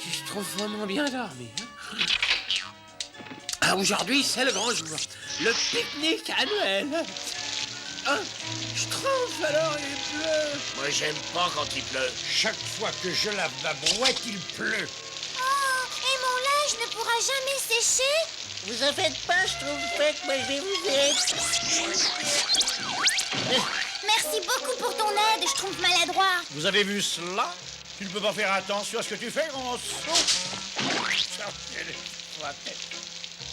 Tu te trouves vraiment bien dormi, hein? Ah, aujourd'hui, c'est le grand jour. Le pique-nique à Noël. Ah, Schtroumpf, alors, il pleut. Moi, j'aime pas quand il pleut. Chaque fois que je lave ma brouette, il pleut. Oh, et mon linge ne pourra jamais sécher? Vous en faites pas, Schtroumpfette, moi je vais vous aider. Merci beaucoup pour ton aide, Schtroumpf maladroit. Vous avez vu cela? Tu ne peux pas faire attention à ce que tu fais, grand saut.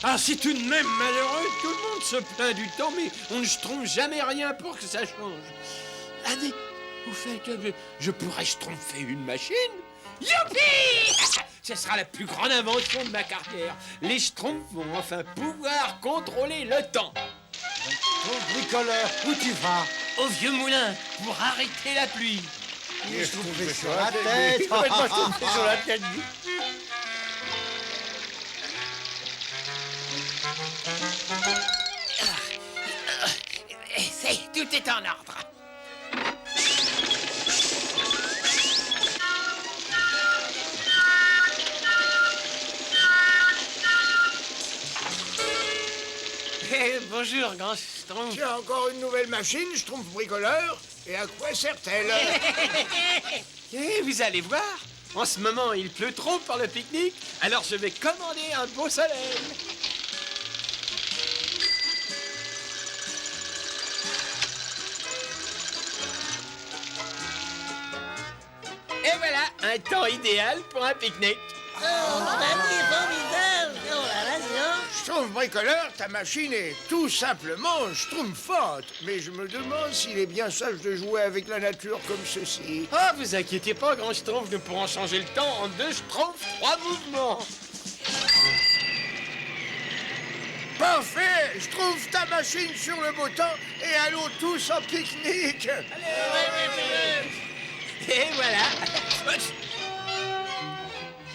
Ah, c'est tout de même malheureux. Tout le monde se plaint du temps, mais on ne trouve jamais rien pour que ça change. Allez, vous faites que je pourrais schtroumpfer une machine. Youpi! Ce sera la plus grande invention de ma carrière. Les schtroumpfs vont enfin pouvoir contrôler le temps. Ton bricoleur, où tu vas? Au vieux moulin, pour arrêter la pluie. Je trouve sur la tête. Complètement chauffé sur la tête. Tout est en ordre. Bonjour, grand Schtroumpf. Tu as encore une nouvelle machine, Schtroumpf bricoleur? Et à quoi sert-elle? Vous allez voir. En ce moment, il pleut trop pour le pique-nique, alors je vais commander un beau soleil. Et voilà, un temps idéal pour un pique-nique. Oh, c'est formidable. Oh là là, dis donc. Schtroumpf bricoleur, ta machine est tout simplement schtroumpfante. Mais je me demande s'il est bien sage de jouer avec la nature comme ceci. Oh, vous inquiétez pas, grand Schtroumpf, nous pourrons changer le temps en 2 Schtroumpfs, 3 mouvements. Parfait! Schtroumpf ta machine sur le beau temps et allons tous en pique-nique! Et voilà.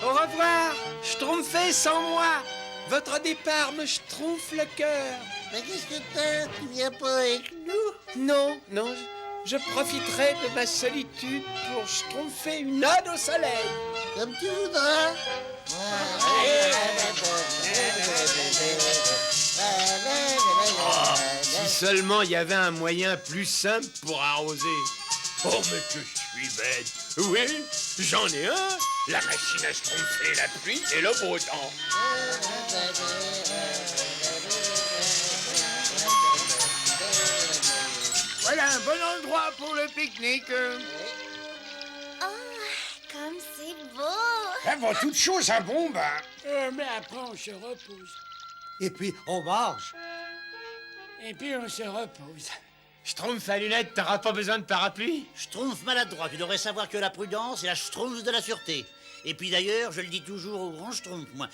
Au revoir, Schtroumpfez sans moi. Votre départ me schtroumpfe le cœur. Mais qu'est-ce que t'as? Tu viens pas avec nous? Non, non, je profiterai de ma solitude pour schtroumpfer une ode au soleil. Comme tu voudras. Si seulement il y avait un moyen plus simple pour arroser. Oh, mais que je suis bête! Oui, j'en ai un. La machine à schtroumpfer la pluie et le beau temps. Voilà un bon endroit pour le pique-nique. Oh, comme c'est beau. Avant toute chose, un bon bain. Mais après, on se repose. Et puis, on mange. Et puis, on se repose. Schtroumpf à lunettes, t'auras pas besoin de parapluie? Schtroumpf maladroit, tu devrais savoir que la prudence est la Schtroumpf de la sûreté. Et puis d'ailleurs, je le dis toujours au grand Schtroumpf, moi,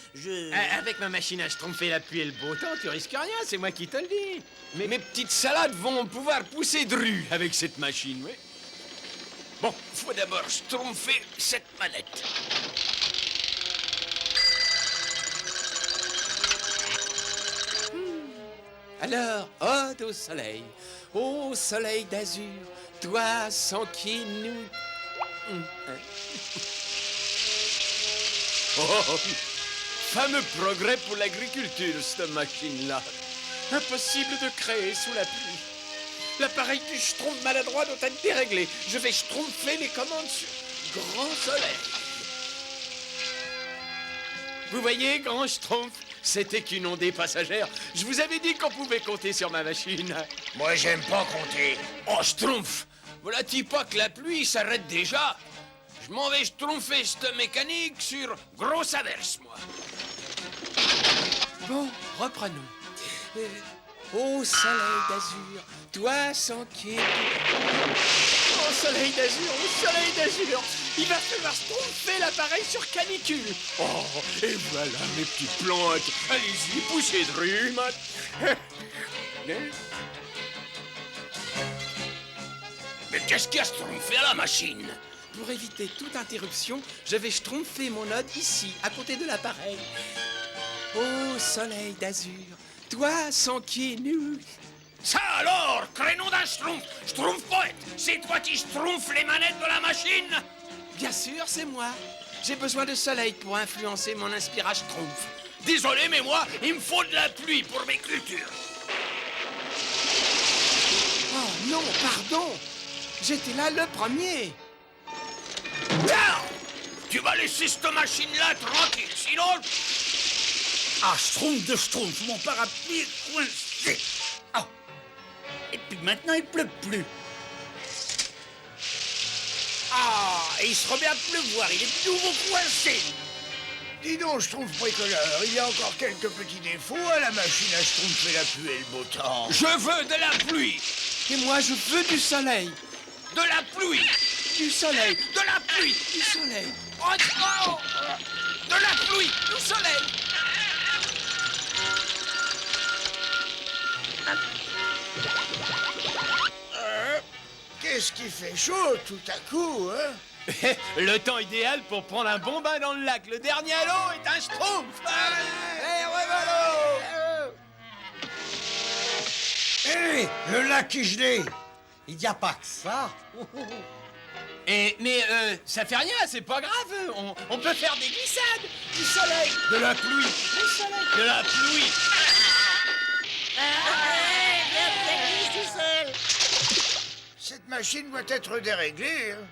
Avec ma machine à schtroumpfer la pluie et le beau temps, tu risques rien, c'est moi qui te le dis. Mais mes petites salades vont pouvoir pousser dru avec cette machine, oui. Bon, faut d'abord schtroumpfer cette manette. Alors, ode au soleil d'azur, toi sans qui nous... Oh, fameux progrès pour l'agriculture, cette machine-là. Impossible de créer sous la pluie. L'appareil du Schtroumpf maladroit doit être déréglé. Je vais schtroumpfer les commandes sur grand soleil. Vous voyez, grand Schtroumpf, c'était qu'une ondée passagère. Je vous avais dit qu'on pouvait compter sur ma machine. Moi, j'aime pas compter. Oh, Schtroumpf, voilà-t-il pas que la pluie s'arrête déjà? Je m'en vais schtroumpfer cette mécanique sur grosse averse, moi. Bon, reprenons. Ô soleil d'azur, toi sans qui... Ô soleil d'azur, il va falloir schtroumpfer l'appareil sur canicule. Oh, et voilà mes petites plantes. Allez-y, poussez de rhume. Mais qu'est-ce qu'il y a schtroumpfé à la machine? Pour éviter toute interruption, je vais schtroumpfer mon ode ici, à côté de l'appareil. Ô soleil d'azur, toi sans qui nous... Ça alors, crénom d'un schtroumpf, schtroumpf poète, c'est toi qui schtroumpf les manettes de la machine? Bien sûr, c'est moi. J'ai besoin de soleil pour influencer mon inspiration Schtroumpf. Désolé, mais moi, il me faut de la pluie pour mes cultures. Oh non, pardon. J'étais là le premier. Non! Tu vas laisser cette machine-là tranquille, sinon... Ah, Schtroumpf, mon parapluie est coincé. Ah. Et puis maintenant, il pleut plus. Ah, et il se remet à pleuvoir, il est de nouveau coincé. Dis donc, Schtroumpf bricoleur, il y a encore quelques petits défauts à la machine à schtroumpfer la pluie et le beau temps. Je veux de la pluie. Et moi, je veux du soleil. De la pluie. Du soleil. De la pluie. Du soleil. Oh, oh. De la pluie. Du soleil. Qu'est-ce qui fait chaud tout à coup, hein? Le temps idéal pour prendre un bon bain dans le lac. Le dernier à l'eau est un Schtroumpf. Hé, le lac est gelé. Il n'y a pas que ça. Mais ça fait rien, c'est pas grave. On peut faire des glissades. Du soleil. De la pluie. Du soleil. De la pluie. Cette machine doit être déréglée, hein.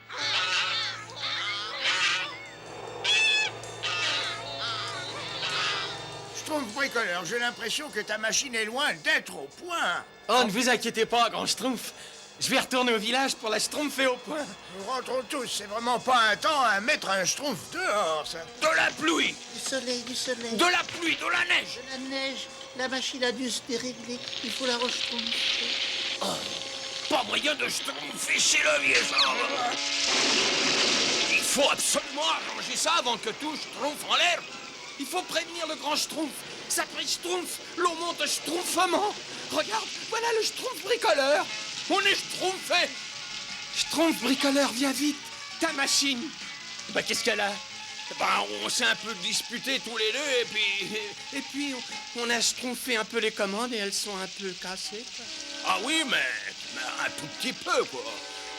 Schtroumpf bricoleur, j'ai l'impression que ta machine est loin d'être au point. Oh, ne vous inquiétez pas, grand Schtroumpf. Je vais retourner au village pour la Schtroumpfer au point. Nous rentrons tous, c'est vraiment pas un temps à mettre un Schtroumpf dehors, ça. De la pluie. Du soleil, du soleil. De la pluie, de la neige. De la neige. La machine a dû se dérégler. Il faut la rejetroumpfer. Pas moyen de schtroumpfer chez le vieillard. Il faut absolument arranger ça avant que tout schtroumpfe en l'air. Il faut prévenir le grand Schtroumpf. Sacré Schtroumpf, l'eau monte schtroumpfement. Regarde, voilà le Schtroumpf bricoleur. On est schtroumpfé. Schtroumpf bricoleur, viens vite. Ta machine. Bah, qu'est-ce qu'elle a? Ben, on s'est un peu disputés tous les deux Et puis, on a schtroumpfé un peu les commandes et elles sont un peu cassées, quoi. Ah oui, mais un tout petit peu, quoi.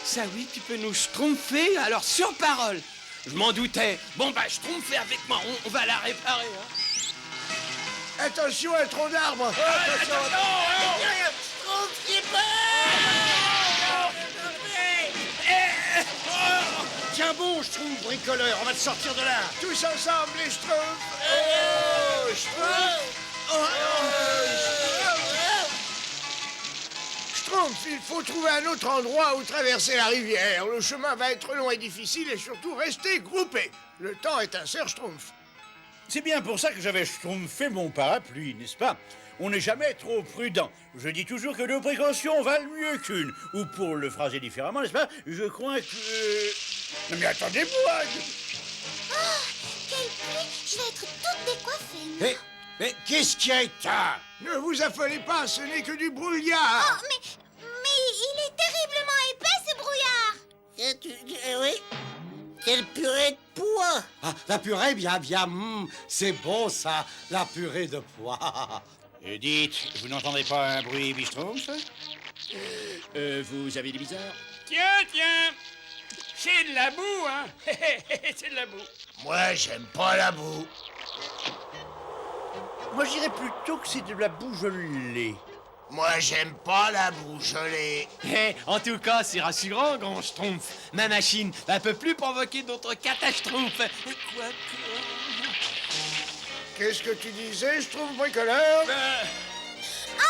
Ça oui, tu peux nous schtroumpfer, alors sur parole. Je m'en doutais. Bon, bah, schtroumpfez avec moi, on va la réparer, hein. Attention, un tronc d'arbre. Attention. Tiens bon, Schtroumpf bricoleur, on va te sortir de là. Tous ensemble, les Schtroumpfs. Oh, Schtroumpf. Schtroumpf, il faut trouver un autre endroit où traverser la rivière. Le chemin va être long et difficile et surtout rester groupé. Le temps est un serre Schtroumpf. C'est bien pour ça que j'avais schtroumpfé mon parapluie, n'est-ce pas? On n'est jamais trop prudent. Je dis toujours que deux précautions valent mieux qu'une. Ou pour le phraser différemment, n'est-ce pas? Je crois que... Non mais attendez-moi. Oh, quelle pluie! Je vais être toute décoiffée. Mais qu'est-ce qu'il y a éteint? Ne vous affolez pas, ce n'est que du brouillard. Oh, mais il est terriblement épais, ce brouillard. Oui. Quelle purée de pois! Ah, la purée, bien, c'est bon ça, la purée de pois. Dites, vous n'entendez pas un bruit bistroumpf? Vous avez des bizarres? Tiens! C'est de la boue, hein? C'est de la boue. Moi, j'aime pas la boue. Moi, je dirais plutôt que c'est de la boue gelée. Moi, j'aime pas la boue gelée. En tout cas, c'est rassurant, grand Schtroumpf. Ma machine ne peut plus provoquer d'autres catastrophes. Qu'est-ce que tu disais, Schtroumpf bricoleur? Oh!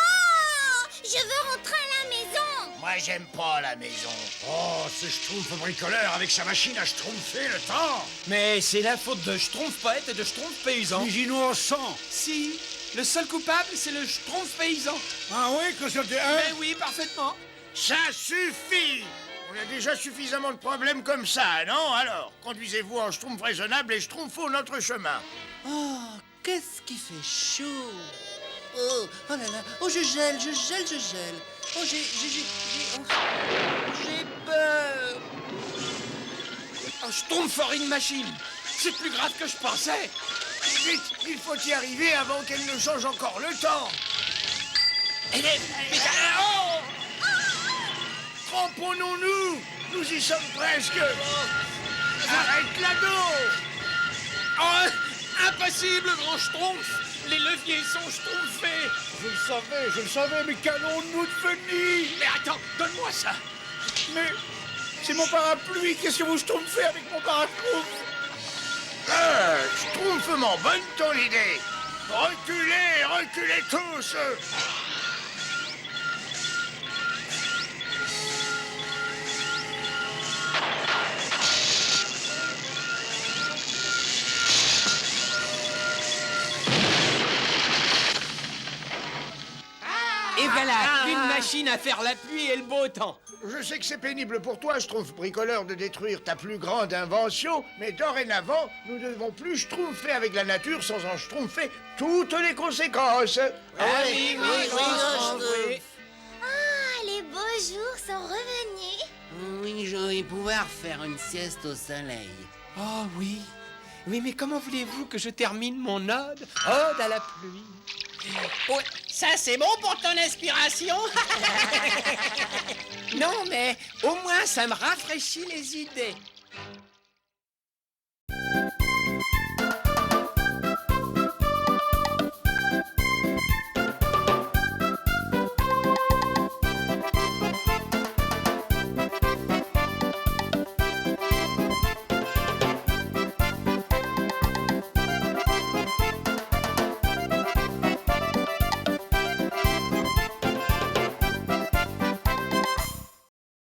Je veux rentrer à la maison. Moi, j'aime pas la maison. Oh, c'est Schtroumpf bricoleur avec sa machine à schtroumpfer le temps. Mais c'est la faute de Schtroumpf poète et de Schtroumpf paysan. Mais innocent. Si, le seul coupable, c'est le Schtroumpf paysan. Ah oui, que c'était Mais oui, parfaitement. Ça suffit! On a déjà suffisamment de problèmes comme ça, non? Alors, conduisez-vous en Schtroumpf raisonnable et Schtroumpfons notre chemin. Oh, qu'est-ce qui fait chaud! Oh là là! Oh, je gèle! Oh, j'ai peur! Un Schtroumpferine machine. C'est plus grave que je pensais. Vite, il faut y arriver avant qu'elle ne change encore le temps. Trempons-nous! Nous y sommes presque. Arrête l'ado! impossible, grand schtroumpf. Les leviers sont schtroumpfés. Je le savais, mais qu'allons-nous devenir? Mais attends, donne-moi ça. Mais c'est mon parapluie, qu'est-ce que vous schtroumpfez avec mon parapluie? Schtroumpfement, bonne ton idée. Reculez, reculez tous. Et voilà, une machine à faire la pluie et le beau temps. Je sais que c'est pénible pour toi, Schtroumpf bricoleur, de détruire ta plus grande invention, mais dorénavant, nous ne devons plus schtroumpfer avec la nature sans en schtroumpfer toutes les conséquences. oui, Ah, les beaux jours sont revenus. Oui, je vais pouvoir faire une sieste au soleil. Oh oui. Oui, mais comment voulez-vous que je termine mon ode? Ode à la pluie. Ouais, ça c'est bon pour ton inspiration. Non, mais au moins ça me rafraîchit les idées.